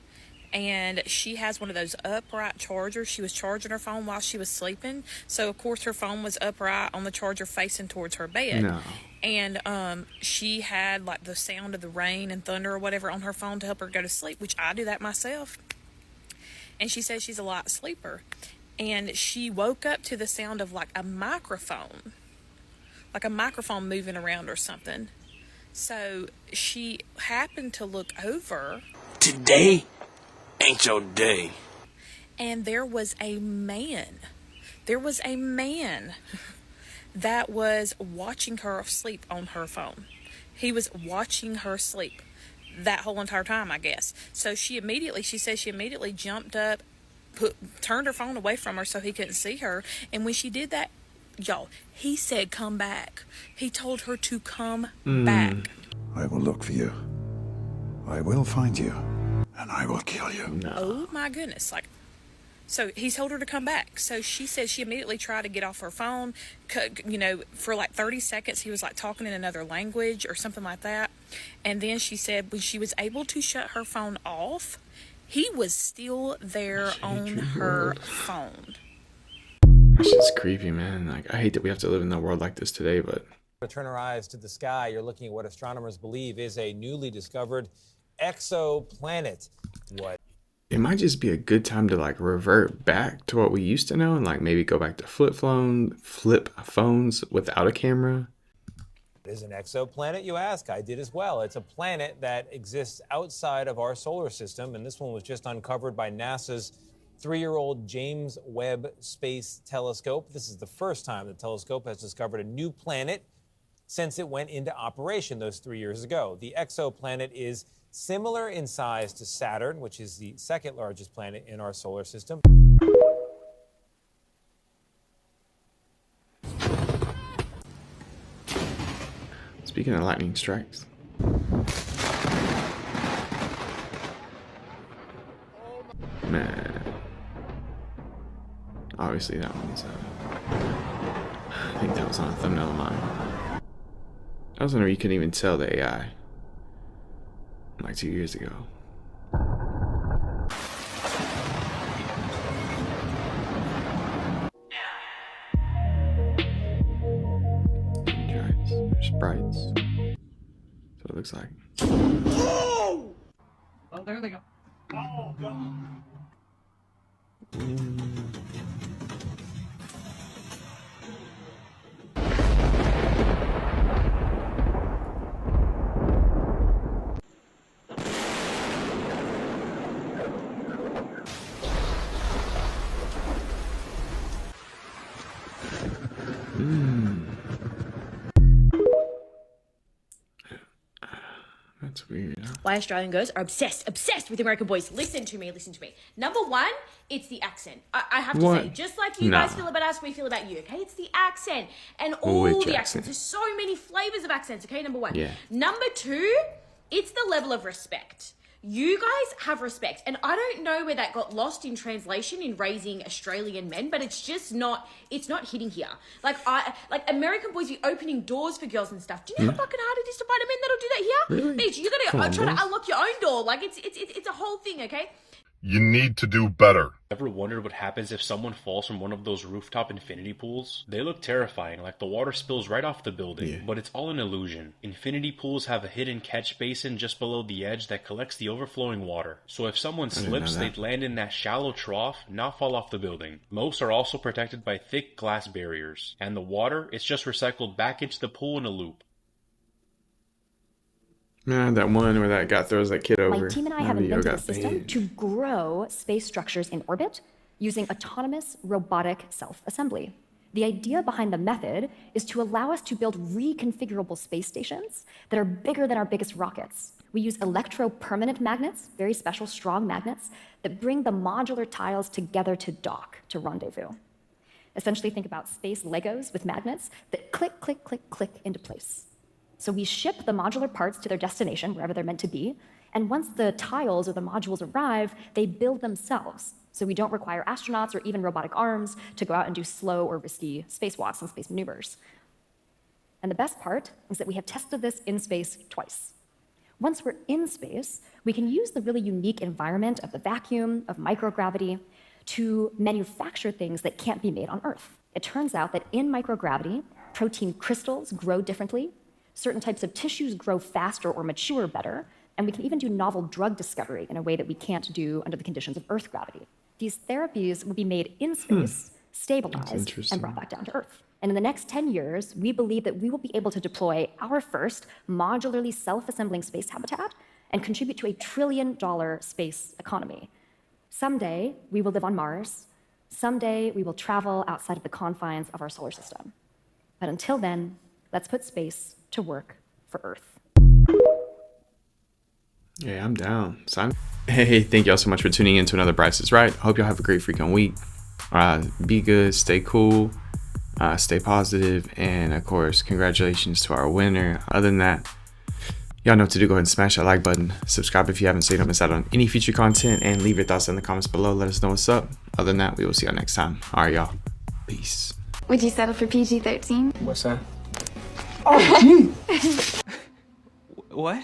and she has one of those upright chargers. She was charging her phone while she was sleeping. So, of course, her phone was upright on the charger facing towards her bed. No. And she had, like, the sound of the rain and thunder or whatever on her phone to help her go to sleep, which I do that myself. And she says she's a light sleeper. And she woke up to the sound of, like a microphone moving around or something. So she happened to look over. Today ain't your day. And there was a man. That was watching her sleep on her phone. He was watching her sleep. that whole entire time, I guess. So she says she immediately jumped up, turned her phone away from her so he couldn't see her. And when she did that, y'all, he said, come back. He told her to come back. I will look for you. I will find you. And I will kill you. No. Oh my goodness. So he told her to come back. So she said she immediately tried to get off her phone. For like 30 seconds, he was like talking in another language or something like that. And then she said when she was able to shut her phone off, he was still there on her phone. That's just creepy, man. Like, I hate that we have to live in a world like this today, but... To turn our eyes to the sky, you're looking at what astronomers believe is a newly discovered exoplanet. What? It might just be a good time to like revert back to what we used to know and like maybe go back to flip phones without a camera. What is an exoplanet, you ask? I did as well. It's a planet that exists outside of our solar system, and this one was just uncovered by NASA's 3-year-old James Webb Space Telescope. This is the first time the telescope has discovered a new planet since it went into operation those 3 years ago. The exoplanet is similar in size to Saturn, which is the second largest planet in our solar system. Speaking of lightning strikes. Man. Obviously that one's I think that was on a thumbnail of mine. I was wondering you couldn't even tell the AI like 2 years ago. There's sprites. So it looks like. Oh! Oh, there they go. Oh, God. That's weird. Huh? Why Australian girls are obsessed with American boys. Listen to me. Number one, it's the accent. I have to say, just like you guys feel about us, we feel about you, okay? It's the accent. And all the accents. There's so many flavors of accents, okay? Number one. Yeah. Number two, it's the level of respect. You guys have respect. And I don't know where that got lost in translation in raising Australian men, but it's not hitting here. Like American boys be opening doors for girls and stuff. Do you know how fucking hard it is to find a man that'll do that here? Really? Bitch, you gotta try to unlock your own door. Like it's a whole thing, okay? You need to do better. Ever wondered what happens if someone falls from one of those rooftop infinity pools? They look terrifying, like the water spills right off the building, but it's all an illusion. Infinity pools have a hidden catch basin just below the edge that collects the overflowing water. So if someone slips, they'd land in that shallow trough, not fall off the building. Most are also protected by thick glass barriers. And the water, it's just recycled back into the pool in a loop. Man, that one where that guy throws that kid over. My team and I have invented a system to grow space structures in orbit using autonomous robotic self-assembly. The idea behind the method is to allow us to build reconfigurable space stations that are bigger than our biggest rockets. We use electro-permanent magnets, very special, strong magnets, that bring the modular tiles together to dock, to rendezvous. Essentially, think about space Legos with magnets that click, click, click, click into place. So we ship the modular parts to their destination, wherever they're meant to be, and once the tiles or the modules arrive, they build themselves. So we don't require astronauts or even robotic arms to go out and do slow or risky spacewalks and space maneuvers. And the best part is that we have tested this in space twice. Once we're in space, we can use the really unique environment of the vacuum, of microgravity, to manufacture things that can't be made on Earth. It turns out that in microgravity, protein crystals grow differently, certain types of tissues grow faster or mature better, and we can even do novel drug discovery in a way that we can't do under the conditions of Earth gravity. These therapies will be made in space, stabilized, and brought back down to Earth. And in the next 10 years, we believe that we will be able to deploy our first modularly self-assembling space habitat and contribute to $1 trillion space economy. Someday, we will live on Mars. Someday, we will travel outside of the confines of our solar system. But until then, let's put space to work for Earth. Yeah, I'm down. So Hey, thank y'all so much for tuning in to another Bryce is Right. Hope y'all have a great freaking week. Be good, stay cool, stay positive, and of course, congratulations to our winner. Other than that, y'all know what to do. Go ahead and smash that like button, subscribe if you haven't, so you don't miss out on any future content, and leave your thoughts in the comments below. Let us know what's up. Other than that, we will see y'all next time. All right, y'all. Peace. Would you settle for PG-13? What's that? Oh, gee. What?